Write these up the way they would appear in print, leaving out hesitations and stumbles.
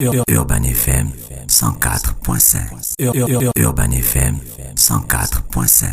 Urban FM 104.5. Urban FM 104.5.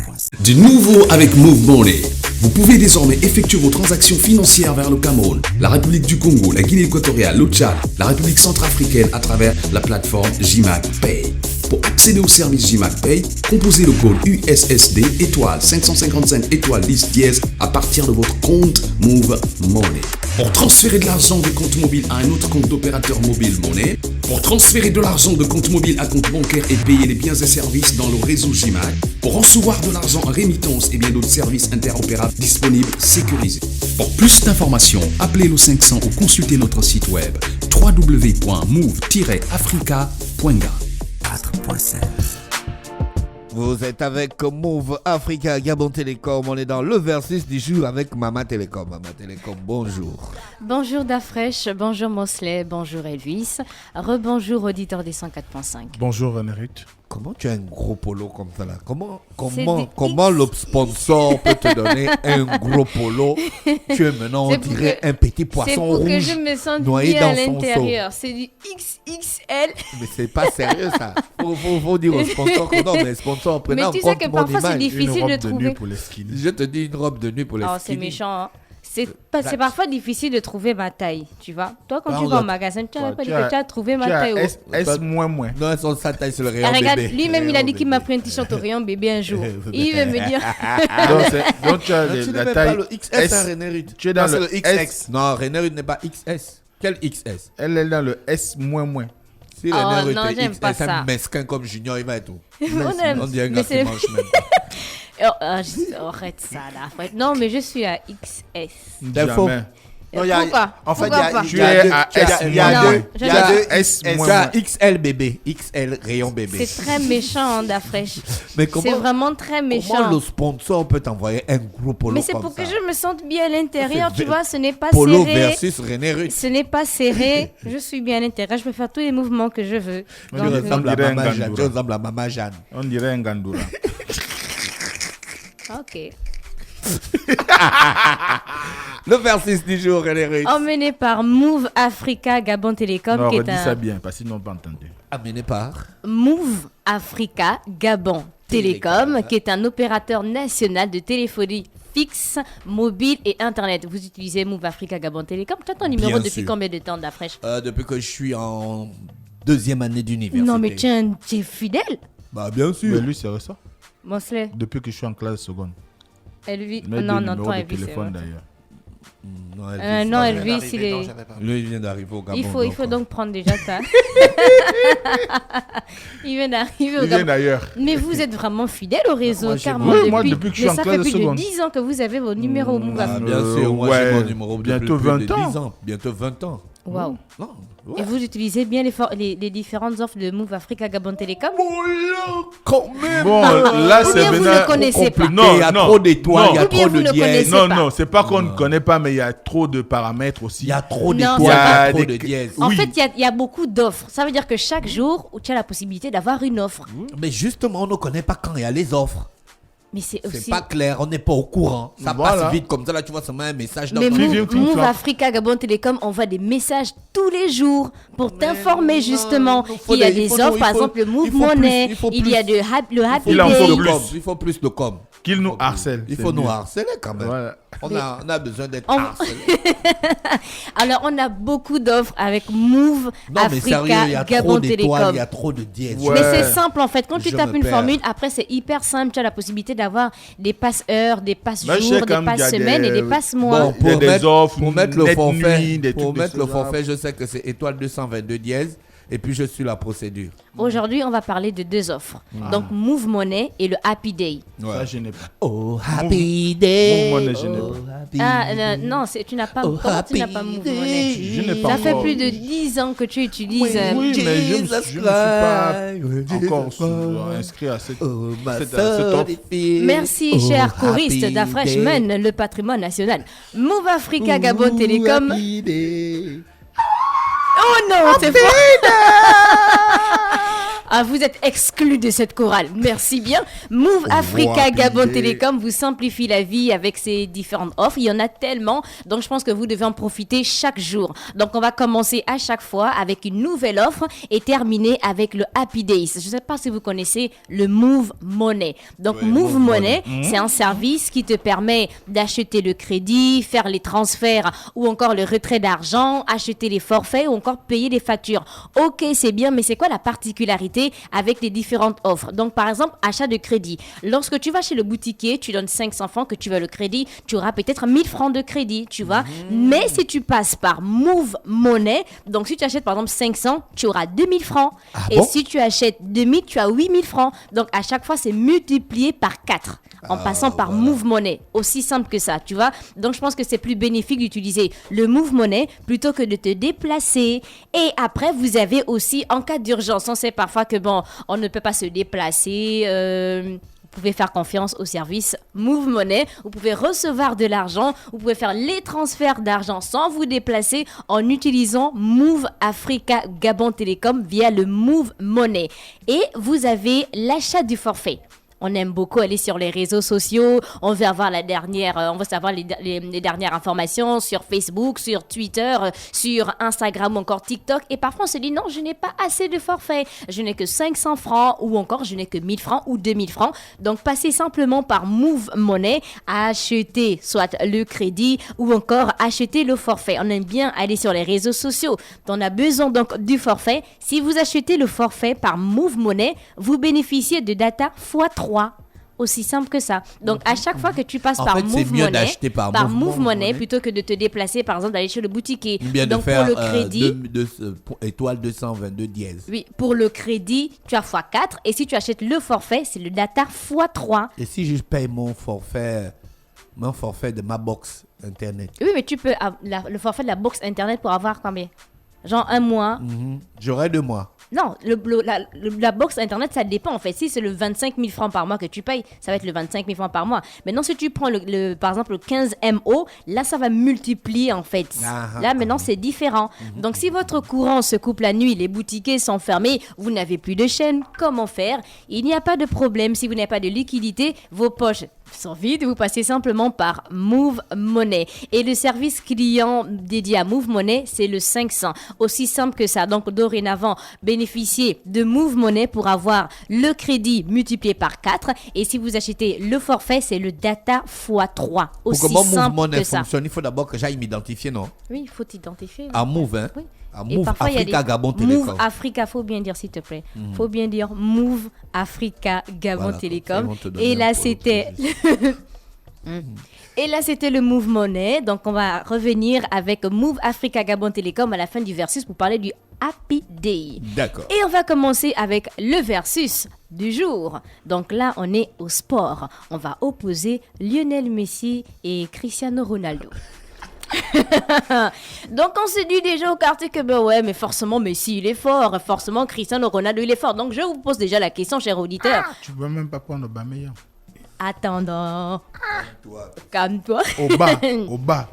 Du nouveau avec Move Money. Vous pouvez désormais effectuer vos transactions financières vers le Cameroun, la République du Congo, la Guinée équatoriale, le Tchad, la République centrafricaine à travers la plateforme JMAC Pay. Pour accéder au service JMAC Pay, composez le code USSD étoile 555 étoile 10 dièse à partir de votre compte Move Money. Pour transférer de l'argent de compte mobile à un autre compte d'opérateur mobile Money, pour transférer de l'argent de compte mobile à compte bancaire et payer les biens et services dans le réseau JMAC, pour recevoir de l'argent en rémittance et bien d'autres services interopérables disponibles sécurisés. Pour plus d'informations, appelez le 500 ou consultez notre site web www.move-africa.ga. 4.5. Vous êtes avec Move Africa, Gabon Télécom. On est dans le versus du jour avec Mama Télécom. Mama Télécom, bonjour. Bonjour Dafresh, bonjour Mosley, bonjour Elvis. Rebonjour auditeur des 104.5. Bonjour René-Ruth. Comment tu as un gros polo comme ça là? Comment des le sponsor peut te donner un gros polo? Tu es maintenant, on dirait un petit poisson rouge. C'est pour que je me sente noyé bien à dans son l'intérieur. C'est du XXL. Mais c'est pas sérieux ça. Faut dire au sponsor que non, mais sponsor prenez en Mais tu compte sais que mon parfois c'est image. difficile Une de robe de nuit trouver. pour les skinny. Je te dis une robe de nuit pour les Oh, c'est skinny. méchant. Hein. C'est parfois difficile de trouver ma taille, tu vois. Toi, quand tu Pardon. vas au magasin, tu n'as pas dit Tu as- que tu as trouvé ma Tu as taille. S moins. Non, elles sont sa taille sur le Ah, rayon regarde, bébé. lui-même, il a dit Rayon qu'il m'a bébé. pris un t-shirt au rayon bébé un jour. Il veut me dire. Donc tu as Non, tu n'es la même taille pas le XS, hein, S. René Ruth. Tu es dans Non, le c'est XX. Non, René Ruth n'est pas XS. Quel XS? Elle est dans le S moins. Si Oh, René Ruth non, est j'aime XS, pas c'est ça. un mesquin comme Junior, il va et tout. On On dirait un mais gars qui c'est- mange même pas. Arrête ça là. Non, mais je suis à XS. C'est faux. Jamais. Non, il y a- Pourquoi? en fait, Pourquoi il y a- pas? Tu es à S il y a Non, moins. deux- je il y a sais deux S S. moins. Tu as XL bébé, XL rayon bébé. C'est très méchant, Dafresh. Mais C'est vraiment très comment méchant. le sponsor peut t'envoyer un gros polo Mais c'est comme pour ça? que je me sente bien à l'intérieur, C'est tu vois, ce n'est pas Polo serré. versus René Ruth. Ce n'est pas serré, je suis bien à l'intérieur, je peux faire tous les mouvements que je veux. Tu Donc, ressembles à dirait un Maman Jeanne. Gandoura. Tu ressembles à Maman Jeanne. On dirait un gandoura. ok. Le versus du jour, René Ruth. Emmené par Move Africa Gabon Télécom, Non, qui est redis ça un bien parce qu'ils n'ont pas entendu. Amené par. Move Africa Gabon Télécom, Télécom. qui est un opérateur national de téléphonie fixe, mobile et internet. Vous utilisez Move Africa Gabon Télécom. Tu as ton numéro Bien depuis sûr. combien de temps, Dafresh? Depuis que je suis en deuxième année d'université. Non, mais tu es fidèle. Bah, bien Mais sûr. lui, c'est ça. Mosley, Depuis que je suis en classe seconde. Elvis. Mets Non, deux non, numéros toi, de Elvis. c'est téléphone vrai. d'ailleurs. Non, Elvis, il est. Lui, il vient d'arriver au Gabon. Il faut donc prendre déjà ça. Il vient d'arriver au Il vient Gabon. d'ailleurs. Mais vous êtes vraiment fidèle au réseau, Moi, j'ai car mon- moi, Oui, moi, depuis que je suis mais en ça classe fait de plus de seconde. 10 ans que vous avez vos numéros Move Ah, Africa. bien sûr, moi j'ai ouais. mon numéro depuis Bientôt plus de 20 ans. 10 ans. Bientôt 20 ans. Waouh. Non. Et vous utilisez bien les différentes offres de Move Africa Gabon Télécom? Quand même. Bon, là, Ou c'est bien vous maintenant. ne connaissez pas. Non, Il y a non, trop d'étoiles, il y a non. Ou bien trop vous de ne dièses. connaissez Non, pas. non, c'est pas qu'on ne connaît pas, mais il y a trop de paramètres aussi. Il y a trop Non, d'étoiles, c'est il y a pas- trop de des- dièses. En Oui. fait, il y a beaucoup d'offres. Ça veut dire que chaque jour, tu as la possibilité d'avoir une offre. Mais justement, on ne connaît pas quand il y a les offres. Mais c'est C'est aussi. pas clair, on n'est pas au courant. Ça Voilà. passe vite comme ça, là tu vois seulement un message dans Mais ton- Preview, tout Move flap. Africa Gabon Télécom envoie des messages tous les jours pour t'informer justement il faut qu'il y a des- des il faut- offres, il par faut- exemple le Move il faut Money, plus, il faut il y a plus. le Happy Il en Il faut faut Day. de plus. com, il faut plus de com. Qu'il nous harcèle. Il c'est faut nous mieux. harceler quand même. Voilà. On a besoin d'être On- harcelé. Alors on a beaucoup d'offres avec Move Non mais sérieux, il y Africa a trop Gabon d'étoiles, Télécom. il y a trop de dièses. Ouais. Mais c'est simple en fait. Quand tu Je tapes me une perds. formule, après c'est hyper simple. Tu as la possibilité d'avoir des passes heures, des passes Bah, je sais jours, quand des même qu'il y passes a semaines et des- des passes mois. Bon, Il y a des offres, pour mettre le net forfait, nuit, des pour trucs de mettre le ce genre. forfait, je sais que c'est étoile 222 dièse et puis je suis la procédure. Aujourd'hui, on va parler de deux offres. Donc Move Money et le Happy Day. Ça, je n'ai pas. Oh happy day. Move Money, je n'ai oh, pas. happy Ah day. non, tu n'as pas. Oh, Comment tu n'as happy pas Move day. Money? Je n'ai pas Ça fait encore. plus de 10 ans que tu utilises. Oui, mais je ne me suis pas Jesus encore Christ. inscrit à cette. Oh, ma cette sœur offre. des filles. Merci, Oh, cher choriste happy d'Afreshman, day. le patrimoine national. Move Africa Gabon Télécom. Happy day. Oh non, c'est faux. Ah, vous êtes exclus de cette chorale. Merci bien. Move Africa Gabon Télécom vous simplifie la vie avec ses différentes offres. Il y en a tellement, donc je pense que vous devez en profiter chaque jour. Donc on va commencer à chaque fois avec une nouvelle offre et terminer avec le Happy Days. Je ne sais pas si vous connaissez le Move Money. Donc Move Money, c'est un service qui te permet d'acheter le crédit, faire les transferts ou encore le retrait d'argent, acheter les forfaits ou encore payer les factures. Ok, c'est bien, mais c'est quoi la particularité avec les différentes offres? Donc par exemple, achat de crédit. Lorsque tu vas chez le boutiquier, tu donnes 500 francs, que tu veux le crédit, tu auras peut-être 1000 francs de crédit, tu vois. Mais si tu passes par Move Money, donc si tu achètes par exemple 500, tu auras 2000 francs. Et si tu achètes 2000, tu as 8000 francs. Donc à chaque fois, c'est multiplié par 4 en passant par Move Money. Aussi simple que ça, tu vois. Donc je pense que c'est plus bénéfique d'utiliser le Move Money plutôt que de te déplacer. Et après, vous avez aussi, en cas d'urgence, on sait parfois que bon, on ne peut pas se déplacer. Vous pouvez faire confiance au service Move Money. Vous pouvez recevoir de l'argent. Vous pouvez faire les transferts d'argent sans vous déplacer en utilisant Move Africa Gabon Télécom via le Move Money. Et vous avez l'achat du forfait. On aime beaucoup aller sur les réseaux sociaux. On veut avoir on veut savoir les dernières informations sur Facebook, sur Twitter, sur Instagram ou encore TikTok. Et parfois, on se dit non, je n'ai pas assez de forfait. Je n'ai que 500 francs ou encore je n'ai que 1000 francs ou 2000 francs. Donc, passez simplement par Move Money à acheter soit le crédit ou encore acheter le forfait. On aime bien aller sur les réseaux sociaux. On a besoin donc du forfait. Si vous achetez le forfait par Move Money, vous bénéficiez de data x3. Aussi simple que ça. Donc, à chaque fois que tu passes par Move Money, plutôt que de te déplacer, par exemple, d'aller chez le boutiquier. Bien donc, de faire pour le crédit, étoile 222 dièse. Oui, pour le crédit, tu as x4. Et si tu achètes le forfait, c'est le data x3. Et si je paye mon forfait de ma box Internet? Oui, mais tu peux le forfait de la box Internet pour avoir combien? Genre 1 mois. J'aurai 2 mois. Non, la box Internet, ça dépend en fait. Si c'est le 25 000 francs par mois que tu payes, ça va être le 25 000 francs par mois. Maintenant, si tu prends par exemple le 15 MO, là, ça va multiplier en fait. Là, maintenant, c'est différent. Donc, si votre courant se coupe la nuit, les boutiquiers sont fermés, vous n'avez plus de chaîne, comment faire? Il n'y a pas de problème. Si vous n'avez pas de liquidité, vos poches sont vides, vous passez simplement par Move Money. Et le service client dédié à Move Money, c'est le 500. Aussi simple que ça. Donc, dorénavant, bénéficiez de Move Money pour avoir le crédit multiplié par 4. Et si vous achetez le forfait, c'est le data x3. Aussi pour comment simple Move Money que ça. fonctionne, il faut d'abord que j'aille m'identifier, non? Oui, il faut t'identifier. À Move, hein? Oui. À Et Move parfois, Africa Gabon Télécom. Move Africa, faut bien dire s'il te plaît. Faut bien dire Move Africa Gabon Voilà, Télécom. ils vont te donner Et un là, peu c'était... Et là, c'était le Move Money. Donc, on va revenir avec Move Africa Gabon Télécom à la fin du versus pour parler du Happy Day. D'accord. Et on va commencer avec le versus du jour. Donc là, on est au sport. On va opposer Lionel Messi et Cristiano Ronaldo. Donc on se dit déjà au quartier que ben ouais, mais forcément Messi il est fort, forcément Cristiano Ronaldo il est fort. Donc je vous pose déjà la question, cher auditeur. Tu peux même pas prendre Aubameyang. Attendant. Calme-toi. Au bas.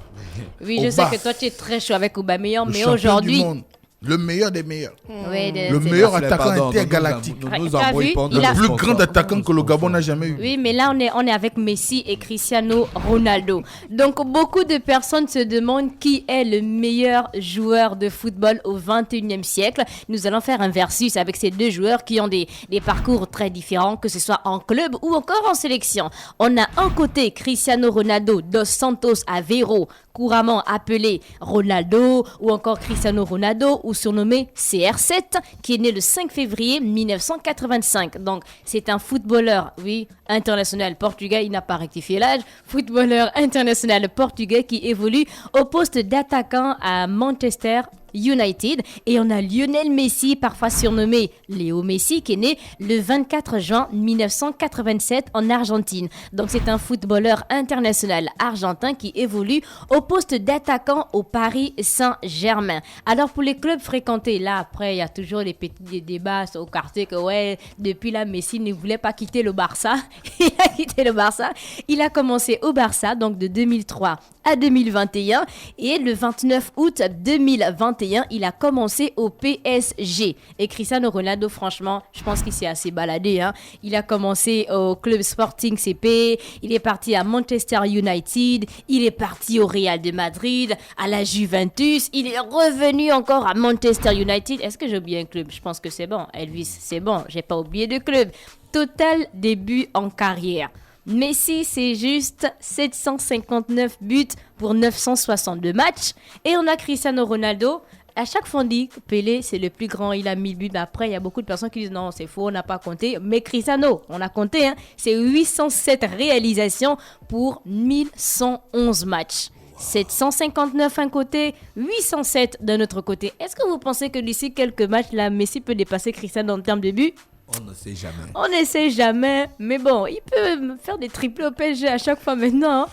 Oui, je sais que toi tu es très chaud avec Aubameyang, mais champion aujourd'hui du monde. Le meilleur des meilleurs. le meilleur attaquant intergalactique. T'as vu? Le plus grand attaquant que le Gabon n'a jamais eu. Oui, mais là, on est avec Messi et Cristiano Ronaldo. Donc, beaucoup de personnes se demandent qui est le meilleur joueur de football au 21e siècle. Nous allons faire un versus avec ces deux joueurs qui ont des parcours très différents, que ce soit en club ou encore en sélection. On a un côté Cristiano Ronaldo dos Santos Aveiro, couramment appelé Ronaldo, ou encore Cristiano Ronaldo, ou surnommé CR7, qui est né le 5 février 1985. Donc, c'est un footballeur, oui, international portugais, il n'a pas rectifié l'âge, footballeur international portugais qui évolue au poste d'attaquant à Manchester United. Et on a Lionel Messi, parfois surnommé Léo Messi, qui est né le 24 juin 1987 en Argentine. Donc c'est un footballeur international argentin qui évolue au poste d'attaquant au Paris Saint-Germain. Alors pour les clubs fréquentés, là après il y a toujours les petits débats au quartier que ouais, depuis là Messi ne voulait pas quitter le Barça. Il a quitté le Barça. Il a commencé au Barça donc de 2003 à 2021 et le 29 août 2021, il a commencé au PSG. Et Cristiano Ronaldo, franchement, je pense qu'il s'est assez baladé. Hein. Il a commencé au club Sporting CP, il est parti à Manchester United, il est parti au Real de Madrid, à la Juventus, il est revenu encore à Manchester United. Est-ce que j'ai oublié un club? Je pense que c'est bon. Elvis, c'est bon, j'ai pas oublié de club. Total début en carrière. Messi, c'est juste 759 buts pour 962 matchs. Et on a Cristiano Ronaldo. À chaque fois, on dit que Pelé, c'est le plus grand, il a 1000 buts. Mais après, il y a beaucoup de personnes qui disent non, c'est faux, on n'a pas compté. Mais Cristiano, on a compté, hein, c'est 807 réalisations pour 1111 matchs. 759 d'un côté, 807 d'un autre côté. Est-ce que vous pensez que d'ici quelques matchs, là, Messi peut dépasser Cristiano en termes de buts? On ne sait jamais. On ne sait jamais, mais bon, il peut faire des triplés au PSG à chaque fois maintenant.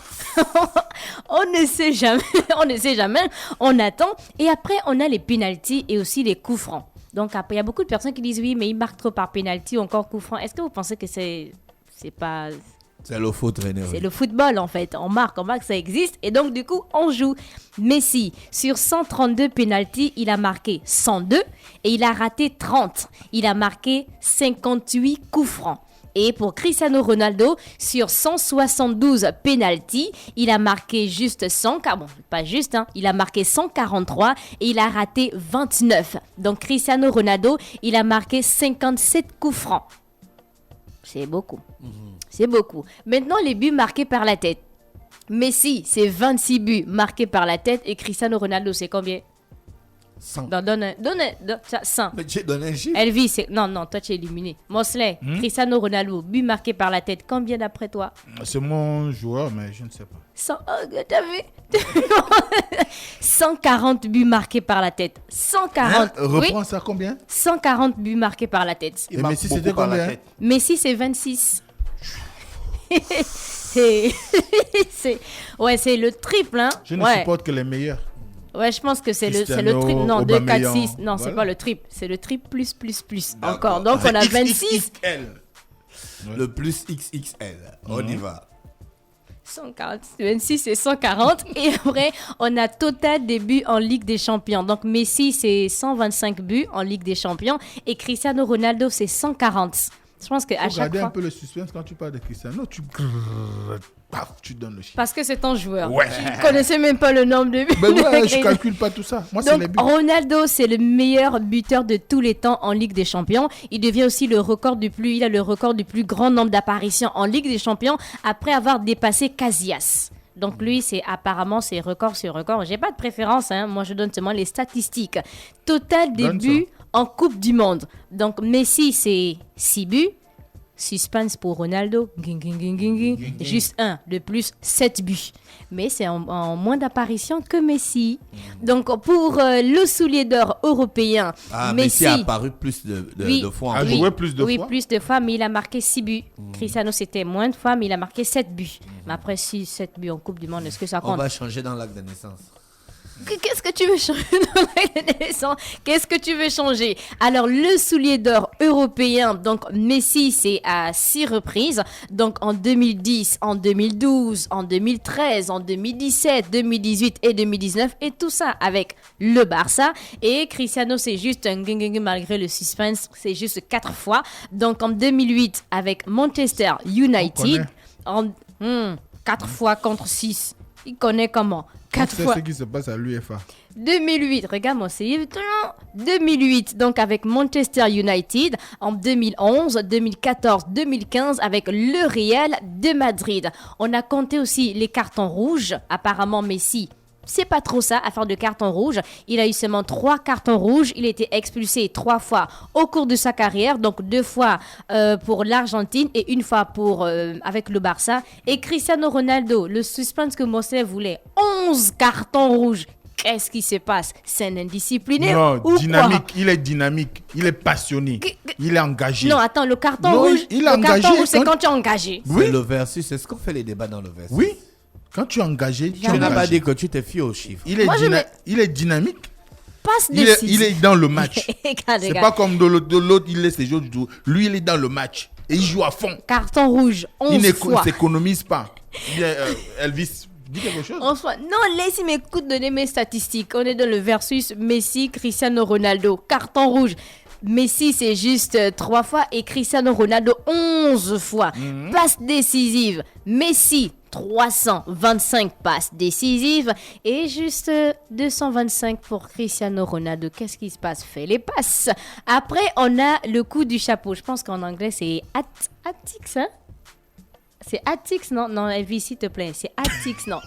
On ne sait jamais, on ne sait jamais, on attend. Et après, on a les pénaltys et aussi les coups francs. Donc après, il y a beaucoup de personnes qui disent oui, mais il marque trop par pénalty ou encore coup franc. Est-ce que vous pensez que c'est pas... C'est le foot, René. C'est le football en fait, on marque, ça existe et donc du coup on joue. Messi, sur 132 pénaltys, il a marqué 102 et il a raté 30. Il a marqué 58 coups francs. Et pour Cristiano Ronaldo, sur 172 pénaltys, il a marqué juste 100, bon, pas juste, hein, il a marqué 143 et il a raté 29. Donc Cristiano Ronaldo, il a marqué 57 coups francs. C'est beaucoup. C'est beaucoup. Maintenant, les buts marqués par la tête. Messi, c'est 26 buts marqués par la tête et Cristiano Ronaldo, c'est combien? 100. Donne 100. Mais j'ai donné un chiffre. Elvis, c'est... Non, toi, tu es éliminé. Mosley, Cristiano Ronaldo, but marqué par la tête. Combien d'après toi? C'est mon joueur, mais je ne sais pas. 100... Oh, t'as vu? 140 buts marqués par la tête. 140. Reprends oui. ça combien? 140 buts marqués par la tête. Et Messi, c'était combien? Messi, c'est 26. Ouais, c'est le triple, hein. Je ne supporte que les meilleurs. Ouais, je pense que c'est le triple. Non, 2, 4, 6. Non, c'est pas le triple. C'est le triple plus. Encore. Donc, on a 26. Le plus XXL. On y va. 140, 26 et 140. Et après, on a total des buts en Ligue des Champions. Donc, Messi, c'est 125 buts en Ligue des Champions. Et Cristiano Ronaldo, c'est 140. Je pense qu'à chaque fois... Regardez un peu le suspense quand tu parles de Cristiano. Tu donnes le chiffre. Parce que c'est ton joueur. Ouais. Je ne connaissais même pas le nombre de buts. Ben ouais, je calcule pas tout ça. Moi, c'est les buts. Ronaldo, c'est le meilleur buteur de tous les temps en Ligue des Champions. Il devient aussi il a le record du plus grand nombre d'apparitions en Ligue des Champions après avoir dépassé Casillas. Donc lui, c'est record sur record. J'ai pas de préférence, hein. Moi je donne seulement les statistiques. Total des buts en Coupe du Monde. Donc Messi, c'est 6 buts. Suspense pour Ronaldo. Juste 1. De plus, 7 buts. Mais c'est en moins d'apparitions que Messi. Donc pour le soulier d'or européen, Messi a apparu plus de fois. A joué plus de fois. Oui, plus de fois, mais il a marqué 6 buts. Cristiano, c'était moins de fois, mais il a marqué 7 buts. Mais après 7 buts en Coupe du Monde, est-ce que ça compte? On va changer dans l'acte de naissance. Qu'est-ce que tu veux changer dans la naissance? Qu'est-ce que tu veux changer? Alors, le soulier d'or européen, donc Messi, c'est à 6 reprises. Donc, en 2010, en 2012, en 2013, en 2017, 2018 et 2019. Et tout ça avec le Barça. Et Cristiano, c'est juste un malgré le suspense, c'est juste 4 fois. Donc, en 2008, avec Manchester United. 4 fois contre 6. Il connaît comment? 4 fois. C'est ce qui se passe à l'UEFA. 2008, regarde-moi, c'est 2008, donc avec Manchester United. En 2011, 2014, 2015, avec le Real de Madrid. On a compté aussi les cartons rouges. Apparemment, Messi, c'est pas trop ça, affaire de carton rouge. Il a eu seulement 3 cartons rouges. Il a été expulsé 3 fois au cours de sa carrière. Donc 2 fois pour l'Argentine et 1 fois avec le Barça. Et Cristiano Ronaldo, le suspense que Mosley voulait, 11 cartons rouges. Qu'est-ce qui se passe? C'est un indiscipliné ou dynamique. Quoi? Il est dynamique. Il est passionné. Il est engagé. Non, attends, le carton rouge, carton rouge, c'est quand tu es engagé. Oui. C'est le versus. C'est ce qu'on fait les débats dans le versus. Oui. Quand tu es engagé, tu n'as pas dit que tu te fies aux chiffres. Il est dynamique. Passe il est dans le match. C'est pas comme de l'autre, il laisse les autres jouer. Lui, il est dans le match. Et il joue à fond. Carton rouge, 11 fois. Il ne s'économise pas. Elvis, Dis quelque chose. Non, laissez m'écoute donner mes statistiques. On est dans le versus Messi, Cristiano Ronaldo. Carton rouge. Messi, c'est juste 3 fois et Cristiano Ronaldo 11 fois. Passe décisive. Messi, 325 passes décisives et juste 225 pour Cristiano Ronaldo. Qu'est-ce qui se passe? Fait les passes. Après, on a le coup du chapeau. Je pense qu'en anglais, c'est Atix, hein? C'est Atix, non? Non, Elvis, s'il te plaît. C'est Atix, non?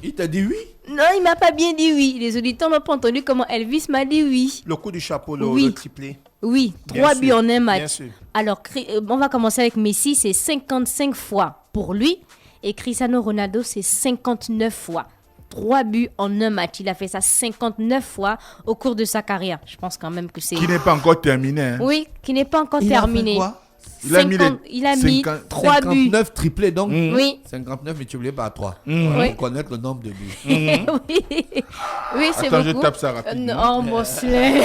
Il t'a dit oui? Non, il m'a pas bien dit oui. Les auditeurs n'ont pas entendu comment Elvis m'a dit oui. Le coup du chapeau, le triplé. Oui, Bien 3 sûr, buts en un match. bien sûr. Alors, on va commencer avec Messi, c'est 55 fois pour lui. Et Cristiano Ronaldo, c'est 59 fois. 3 buts en un match. Il a fait ça 59 fois au cours de sa carrière. Je pense quand même que c'est... Qui n'est pas encore terminé. Hein. Oui, qui n'est pas encore terminé. Il a fait quoi? Il a mis 3 buts. 59 triplés, donc. Oui. 59 multiplié par 3. Oui. Pour connaître le nombre de buts. Oui, c'est Attends, beaucoup. je tape ça rapidement. Non, Mosley.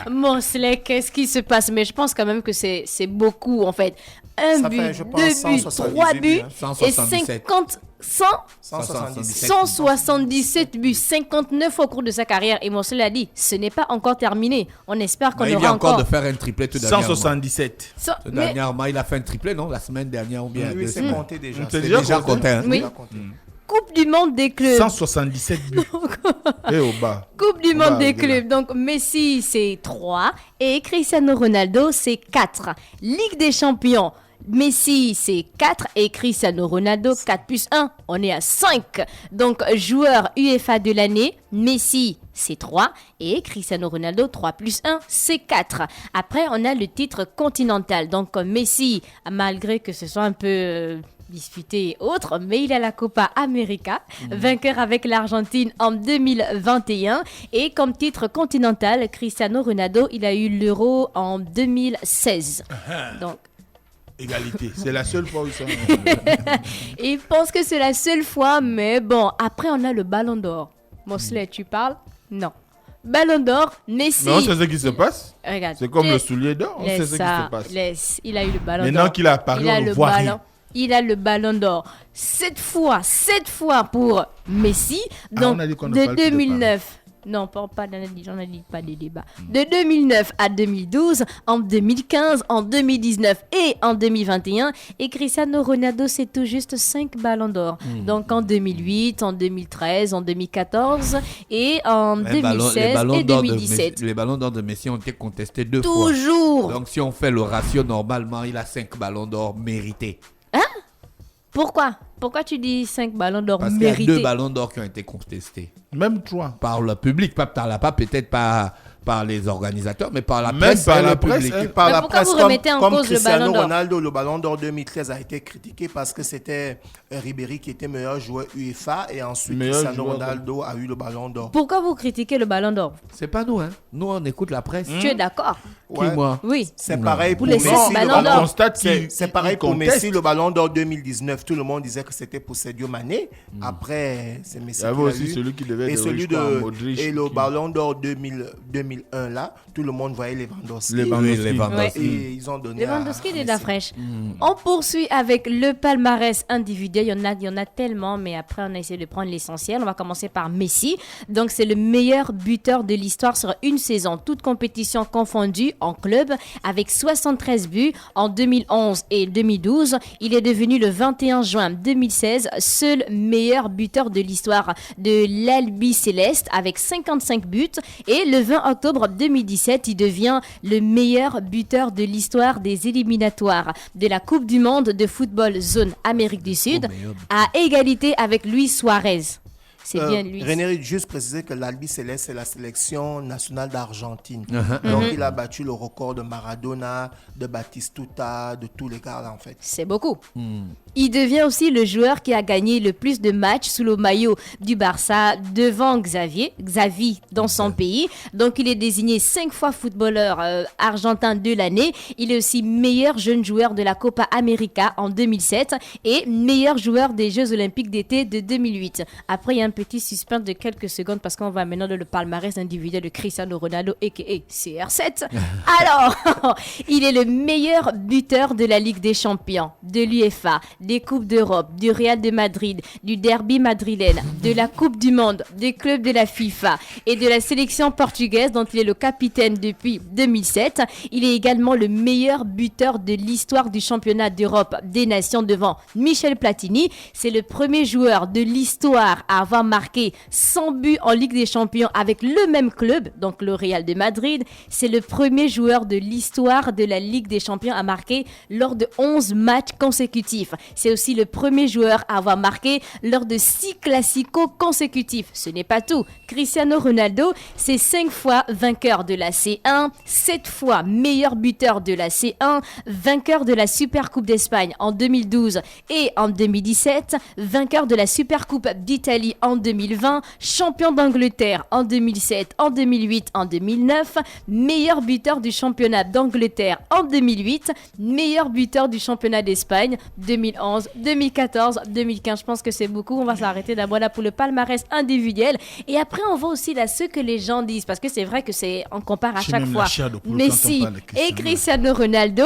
Mosley, qu'est-ce qui se passe? Mais je pense quand même que c'est beaucoup, en fait. Ça fait, je pense, 2 buts, 3 buts et 177. 177 buts, 59 au cours de sa carrière. Et Mosley a dit, ce n'est pas encore terminé. On espère qu'on Il aura vient encore encore de faire un triplé tout dernièrement. 177. Dernièrement, il a fait un triplé, non? La semaine dernière ou bien? Oui, c'est compté déjà. C'est C'est déjà compté. Hein? Oui. Coupe du monde des clubs. 177 buts. Et au bas. Coupe du monde des regarde. clubs. Donc, Messi, c'est 3. Et Cristiano Ronaldo, c'est 4. Ligue des champions. Messi, c'est 4. Et Cristiano Ronaldo, 4 plus 1. On est à 5. Donc, joueur UEFA de l'année. Messi, c'est 3. Et Cristiano Ronaldo, 3 plus 1, c'est 4. Après, on a le titre continental. Donc, Messi, malgré que ce soit un peu... disputé et autres, mais il a la Copa América, vainqueur avec l'Argentine en 2021. Et comme titre continental, Cristiano Ronaldo, il a eu l'Euro en 2016. Donc, Égalité. C'est la seule fois où ils sont. il pense que c'est la seule fois, mais bon, après on a le Ballon d'Or. Mosley, tu parles? Non. Ballon d'Or, Messi. Mais on sait ce qui se passe. Regarde. C'est comme le soulier d'or. On sait ce qui se passe. Il a eu le Ballon d'Or. Maintenant qu'il a apparu, on ne voit rien. Il a le Ballon d'Or 7 fois pour Messi. Donc, on a dit qu'on ne de parle plus de 2009. Non, pas j'en ai dit pas de débat. De 2009 à 2012, en 2015, en 2019 et en 2021. Et Cristiano Ronaldo, c'est tout juste 5 ballons d'or. Donc en 2008, en 2013, en 2014 et en 2016 et 2017. Les ballons d'or de Messi ont été contestés 2 fois. Toujours. Donc si on fait le ratio, normalement, il a 5 ballons d'or mérités. Hein? Pourquoi tu dis 5 ballons d'or Parce mérités? qu'il y a 2 ballons d'or qui ont été contestés. Même 3. Par le public, pas peut-être pas par les organisateurs, mais par la Même presse par et la le presse, public. hein. Par Mais la pourquoi presse, vous remettez en comme cause le Cristiano Ballon d'Or? Ronaldo, le Ballon d'Or 2013 a été critiqué parce que c'était Ribéry qui était meilleur joueur UEFA et ensuite Meilleur Cristiano joueur, Ronaldo a eu le Ballon d'Or. Pourquoi vous critiquez le Ballon d'Or? C'est pas nous, hein. Nous, on écoute la presse. Tu es d'accord? Ouais. Qui, moi? Oui. C'est pareil pour les Messi. cinq Ballons d'Or. On constate C'est pareil pour Messi, le Ballon d'Or 2019. Tout le monde disait que c'était pour Sadio Mané. Après, c'est Messi Il y avait qui l'a aussi eu. celui qui devait Et être celui riche, quoi, Modric, et le qui- Ballon d'Or 2001 là, tout le monde voyait Lewandowski. Lewandowski. Et ils ont donné Lewandowski à est de la Messi. fraîche. On poursuit avec le palmarès individuel. Il y en a tellement, mais après, on a essayé de prendre l'essentiel. On va commencer par Messi. Donc, c'est le meilleur buteur de l'histoire sur une saison, toute compétition confondue en club, avec 73 buts en 2011 et 2012. Il est devenu le 21 juin 2016 seul meilleur buteur de l'histoire de l'Albi Céleste avec 55 buts. Et le 20 octobre 2017, il devient le meilleur buteur de l'histoire des éliminatoires de la Coupe du Monde de football zone Amérique du Sud, à égalité avec Luis Suarez. C'est bien Luis. René, juste préciser que l'Albi Céleste, c'est la sélection nationale d'Argentine. Donc, il a battu le record de Maradona, de Batistuta, de tous les gars là, en fait. C'est beaucoup. Il devient aussi le joueur qui a gagné le plus de matchs sous le maillot du Barça devant Xavi dans son pays. Donc, il est désigné 5 fois footballeur argentin de l'année. Il est aussi meilleur jeune joueur de la Copa América en 2007 et meilleur joueur des Jeux Olympiques d'été de 2008. Après, il y a un petit suspense de quelques secondes parce qu'on va maintenant dans le palmarès individuel de Cristiano Ronaldo, a.k.a. CR7. Alors, il est le meilleur buteur de la Ligue des Champions, de l'UEFA, des Coupes d'Europe, du Real de Madrid, du Derby madrilène, de la Coupe du Monde, des clubs de la FIFA et de la sélection portugaise dont il est le capitaine depuis 2007. Il est également le meilleur buteur de l'histoire du championnat d'Europe des nations devant Michel Platini. C'est le premier joueur de l'histoire à avoir marqué 100 buts en Ligue des Champions avec le même club, donc le Real de Madrid. C'est le premier joueur de l'histoire de la Ligue des Champions à marquer lors de 11 matchs consécutifs. C'est aussi le premier joueur à avoir marqué lors de 6 classicos consécutifs. Ce n'est pas tout. Cristiano Ronaldo, c'est 5 fois vainqueur de la C1, 7 fois meilleur buteur de la C1, vainqueur de la Supercoupe d'Espagne en 2012 et en 2017, vainqueur de la Supercoupe d'Italie en 2020, champion d'Angleterre en 2007, en 2008, en 2009, meilleur buteur du championnat d'Angleterre en 2008, meilleur buteur du championnat d'Espagne 2011, 2014, 2015. Je pense que c'est beaucoup. On va s'arrêter d'abord là pour le palmarès individuel et après on va aussi là ce que les gens disent parce que c'est vrai que c'est on compare à chaque fois Messi et Cristiano Ronaldo.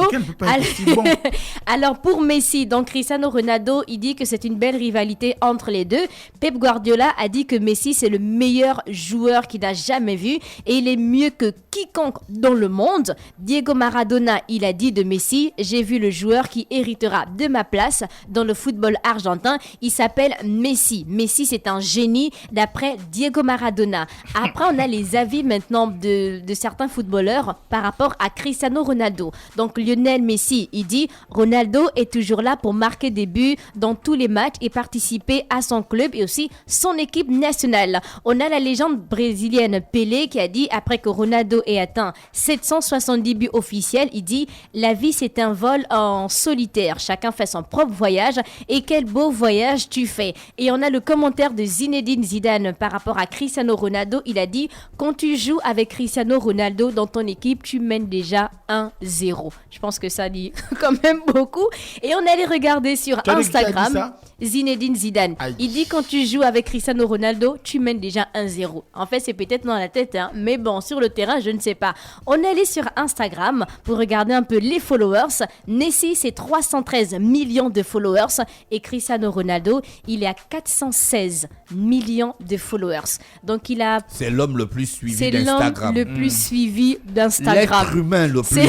Alors pour Messi, donc Cristiano Ronaldo, il dit que c'est une belle rivalité entre les deux. Pep Guardiola a dit que Messi c'est le meilleur joueur qu'il a jamais vu et il est mieux que quiconque dans le monde. Diego Maradona, il a dit de Messi, j'ai vu le joueur qui héritera de ma place dans le football argentin. Il s'appelle Messi. Messi c'est un génie d'après Diego Maradona. Après on a les avis maintenant de certains footballeurs par rapport à Cristiano Ronaldo. Donc Lionel Messi, il dit Ronaldo est toujours là pour marquer des buts dans tous les matchs et participer à son club et aussi son équipe nationale. On a la légende brésilienne Pelé qui a dit après que Ronaldo ait atteint 770 buts officiels, il dit la vie c'est un vol en solitaire, chacun fait son propre voyage et quel beau voyage tu fais. Et on a le commentaire de Zinedine Zidane par rapport à Cristiano Ronaldo, il a dit quand tu joues avec Cristiano Ronaldo dans ton équipe, tu mènes déjà 1-0. Je pense que ça dit quand même beaucoup. Et on allait regarder sur Instagram Zinedine Zidane. Aïe. Il dit quand tu joues avec Cristiano Ronaldo, tu mènes déjà 1-0. En fait, c'est peut-être dans la tête, hein, mais bon, sur le terrain, je ne sais pas. On allait sur Instagram pour regarder un peu les followers. Messi, c'est 313 millions de followers et Cristiano Ronaldo, il est à 416 millions de followers. Donc, il a... C'est l'homme le plus suivi d'Instagram. C'est l'homme le plus suivi d'Instagram. L'être humain le plus...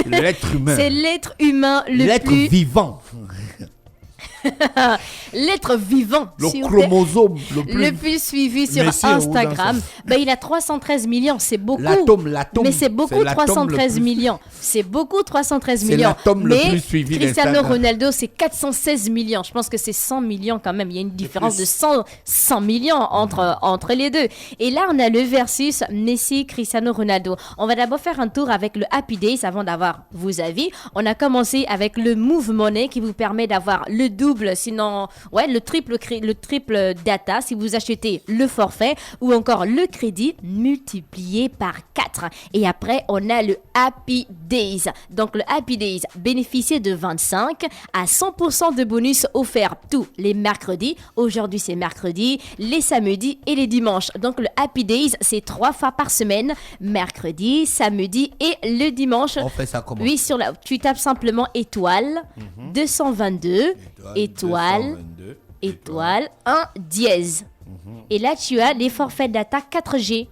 L'être humain. C'est l'être humain l'être plus... vivant. L'être vivant, le chromosome le plus suivi sur Instagram, il a 313 millions, c'est beaucoup. L'atome, mais c'est beaucoup 313 millions. C'est beaucoup 313 c'est millions. L'atome mais le plus suivi Cristiano Ronaldo, c'est 416 millions. Je pense que c'est 100 millions quand même. Il y a une différence de 100 millions entre les deux. Et là, on a le versus Messi, Cristiano Ronaldo. On va d'abord faire un tour avec le Happy Days avant d'avoir vos avis. On a commencé avec le Move Money qui vous permet d'avoir le double, sinon le triple data si vous achetez le forfait ou encore le crédit multiplié par 4. Et après, on a le Happy Days. Donc, le Happy Days, bénéficiez de 25 à 100% de bonus offerts tous les mercredis. Aujourd'hui, c'est mercredi, les samedis et les dimanches. Donc, le Happy Days, c'est 3 fois par semaine, mercredi, samedi et le dimanche. On fait ça comment? Oui, tu tapes simplement étoile 222 étoile 1 dièse. Et là, tu as les forfaits data 4G.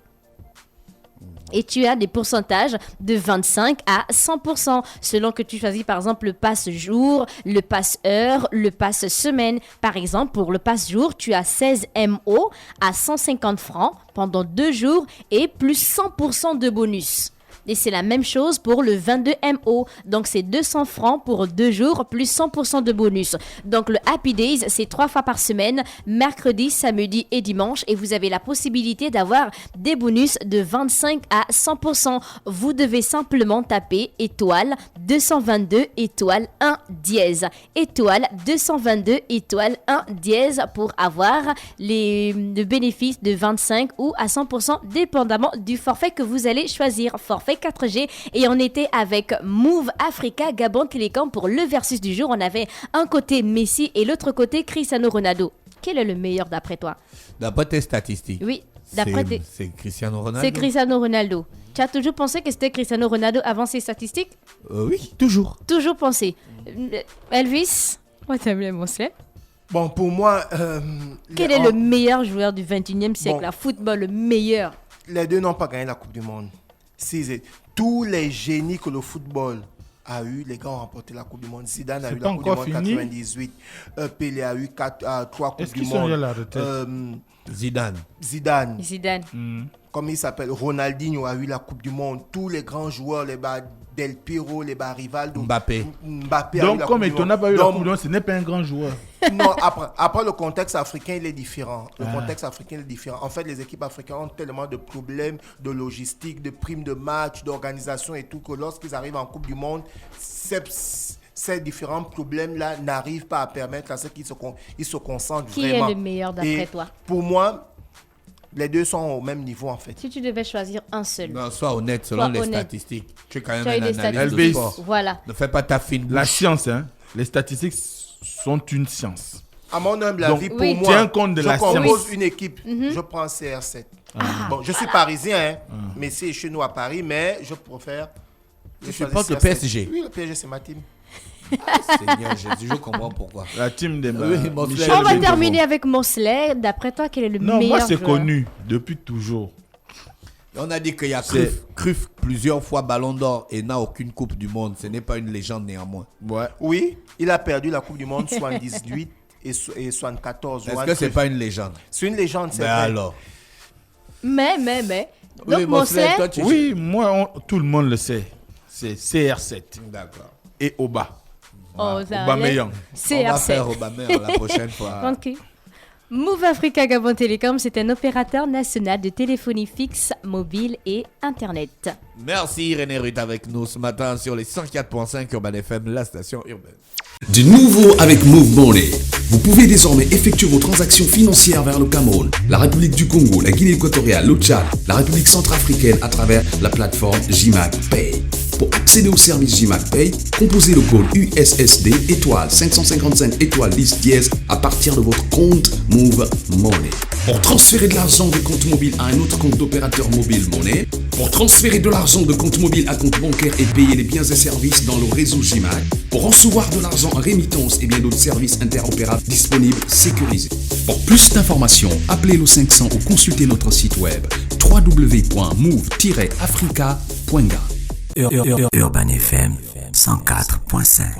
Et tu as des pourcentages de 25 à 100%, selon que tu choisis par exemple le pass jour, le pass heure, le pass semaine. Par exemple, pour le pass jour, tu as 16 MO à 150 francs pendant 2 jours et plus 100% de bonus. Et c'est la même chose pour le 22 MO. Donc, c'est 200 francs pour 2 jours, plus 100% de bonus. Donc, le Happy Days, c'est 3 fois par semaine, mercredi, samedi et dimanche. Et vous avez la possibilité d'avoir des bonus de 25 à 100%. Vous devez simplement taper étoile 222 étoile 1 dièse. Étoile 222 étoile 1 dièse pour avoir le bénéfice de 25 ou à 100% dépendamment du forfait que vous allez choisir. Forfait 4G et on était avec Move Africa Gabon Télécom pour le versus du jour. On avait un côté Messi et l'autre côté Cristiano Ronaldo. quel est le meilleur d'après toi? D'après tes statistiques. Oui, c'est Cristiano Ronaldo. C'est Cristiano Ronaldo. Tu as toujours pensé que c'était Cristiano Ronaldo avant ses statistiques? Oui, toujours. Toujours pensé. Elvis, on t'aime bien, mon slip. Bon, pour moi... quel est le meilleur joueur du 21e siècle? La football, le meilleur. Les deux n'ont pas gagné la Coupe du Monde. Tous les génies que le football a eu, les gars ont remporté la Coupe du Monde. Zidane a eu la Coupe du Monde en 98. Pelé a eu 3 Coupes du Monde. Est-ce qu'ils sont à la retraite? Zidane. Comme il s'appelle, Ronaldinho a eu la Coupe du Monde. Tous les grands joueurs, les Del Piero, les Rivaldo. Mbappé a donc, eu la comme Coupe du Eto'o n'a Monde. pas eu la Coupe du Monde, ce n'est pas un grand joueur. Non, après le contexte africain, il est différent. Contexte africain est différent. En fait, les équipes africaines ont tellement de problèmes de logistique, de primes de match, d'organisation et tout, que lorsqu'ils arrivent en Coupe du Monde, ces différents problèmes-là n'arrivent pas à permettre à ceux qui se concentrent vraiment. Qui est le meilleur d'après toi? Pour moi, les deux sont au même niveau en fait. Si tu devais choisir un seul. Non, sois honnête selon les statistiques. Tu es quand même un analyste de sport. Voilà. Ne fais pas ta fine bouche. La science, les statistiques sont une science. À mon humble avis, pour moi, tiens compte de la science. Je compose une équipe, je prends CR7. Bon, je suis parisien, mais c'est chez nous à Paris, mais je préfère... Je supporte le PSG. Oui, le PSG, c'est ma team. Seigneur Jésus, je comprends pourquoi. La team des On va terminer avec Mosley. D'après toi, quel est le meilleur moi, c'est joueur? connu depuis toujours. On a dit qu'il y a Cruyff plusieurs fois Ballon d'Or et n'a aucune Coupe du Monde. Ce n'est pas une légende néanmoins. Ouais. Oui, il a perdu la Coupe du Monde 78 et 74. Est-ce que c'est pas une légende? C'est une légende, c'est vrai. Alors. Mais. Donc, oui, Mosley... Oui, moi, tout le monde le sait. C'est CR7. D'accord. Et Oba. On Aubameyang. va faire Aubameyang la prochaine fois. Okay. Move Africa Gabon Télécom, c'est un opérateur national de téléphonie fixe, mobile et Internet. Merci René Ruth avec nous ce matin sur les 104.5 Urban FM, la station urbaine. Du nouveau avec Move Money. Vous pouvez désormais effectuer vos transactions financières vers le Cameroun, la République du Congo, la Guinée équatoriale, le Tchad, la République centrafricaine à travers la plateforme JMAC Pay. Pour accéder au service JMAC Pay, composez le code USSD étoile 555 étoile 10 dièse à partir de votre compte Move Money. Pour transférer de l'argent de compte mobile à un autre compte d'opérateur mobile Money, pour transférer de l'argent de compte mobile à compte bancaire et payer les biens et services dans le réseau JMAC, pour recevoir de l'argent en rémittance et bien d'autres services interopérables disponibles sécurisés. Pour plus d'informations, appelez le 500 ou consultez notre site web www.move-africa.ga. Urban FM 104.5.